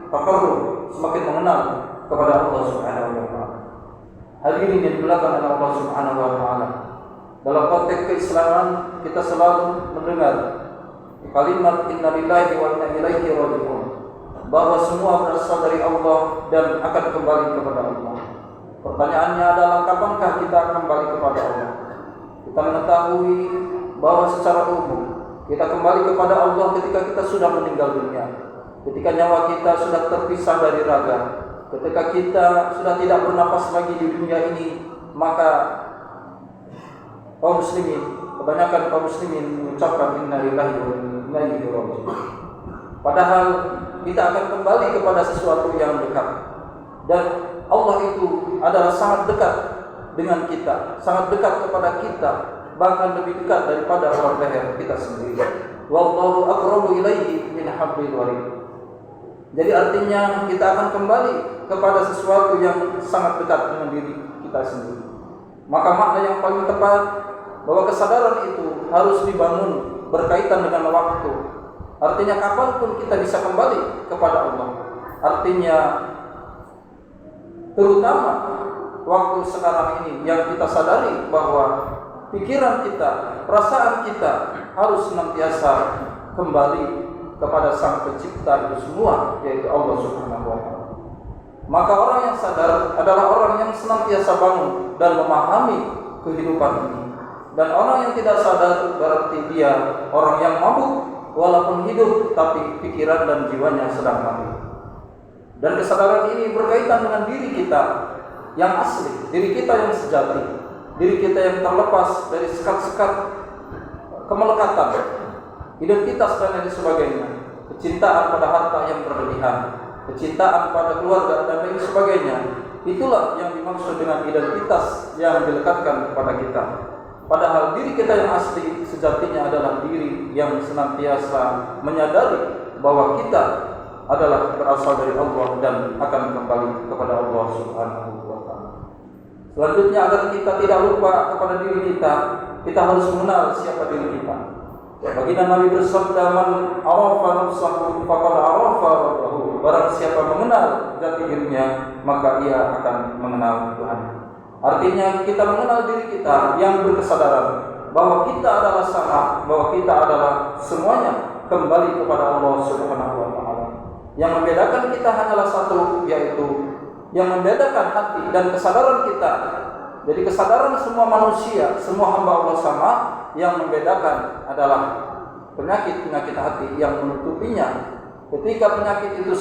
taqarrub, semakin mengenal kepada Allah Subhanahu wa taala. Hadirin yang dimuliakan oleh Allah Subhanahu wa taala. Dalam konteks keislaman kita selalu mendengar kalimat inna lillahi wa inna ilaihi raji'un, bahwa semua berasal dari Allah dan akan kembali kepada Allah. Pertanyaannya adalah kapankah kita kembali kepada Allah? Kita mengetahui bahwa secara umum kita kembali kepada Allah ketika kita sudah meninggal dunia, ketika nyawa kita sudah terpisah dari raga, ketika kita sudah tidak bernapas lagi di dunia ini, maka kaum muslimin, kebanyakan kaum muslimin mengucapkan inna lillahi wa inna ilaihi raji'un. Padahal kita akan kembali kepada sesuatu yang dekat, dan Allah itu adalah sangat dekat dengan kita, sangat dekat kepada kita, bahkan lebih dekat daripada orang leher kita sendiri. Wallahu aqrabu ilaihi min hablil warid. Jadi artinya kita akan kembali kepada sesuatu yang sangat dekat dengan diri kita sendiri. Maka makna yang paling tepat bahwa kesadaran itu harus dibangun berkaitan dengan waktu. Artinya kapanpun kita bisa kembali kepada Allah. Artinya terutama waktu sekarang ini yang kita sadari bahwa pikiran kita, perasaan kita harus senantiasa kembali kepada Sang Pencipta itu semua, yaitu Allah Subhanahu wa taala. Maka orang yang sadar adalah orang yang senantiasa bangun dan memahami kehidupan ini. Dan orang yang tidak sadar berarti dia orang yang mabuk walaupun hidup tapi pikiran dan jiwanya sedang mati. Dan kesadaran ini berkaitan dengan diri kita yang asli, diri kita yang sejati, diri kita yang terlepas dari sekat-sekat kemelekatan, identitas dan lain sebagainya, kecintaan pada harta yang berlebihan, kecintaan pada keluarga dan lain sebagainya. Itulah yang dimaksud dengan identitas yang dilekatkan kepada kita. Padahal diri kita yang asli sejatinya adalah diri yang senantiasa menyadari bahwa kita adalah berasal dari Allah dan akan kembali kepada Allah Subhanahu wa taala. Selanjutnya, agar kita tidak lupa kepada diri kita, kita harus mengenal siapa diri kita. Baginda Nabi bersabda, "Man arafa nafsahu faqad arafa rabbahu." Barang siapa mengenal jati dirinya, maka ia akan mengenal Tuhan. Artinya kita mengenal diri kita yang berkesadaran bahwa kita adalah sama, bahwa kita adalah semuanya kembali kepada Allah Subhanahu wa taala. Yang membedakan kita hanyalah satu, yaitu yang membedakan hati dan kesadaran kita. Jadi kesadaran semua manusia, semua hamba Allah sama, yang membedakan adalah penyakit-penyakit hati yang menutupinya. Ketika penyakit itu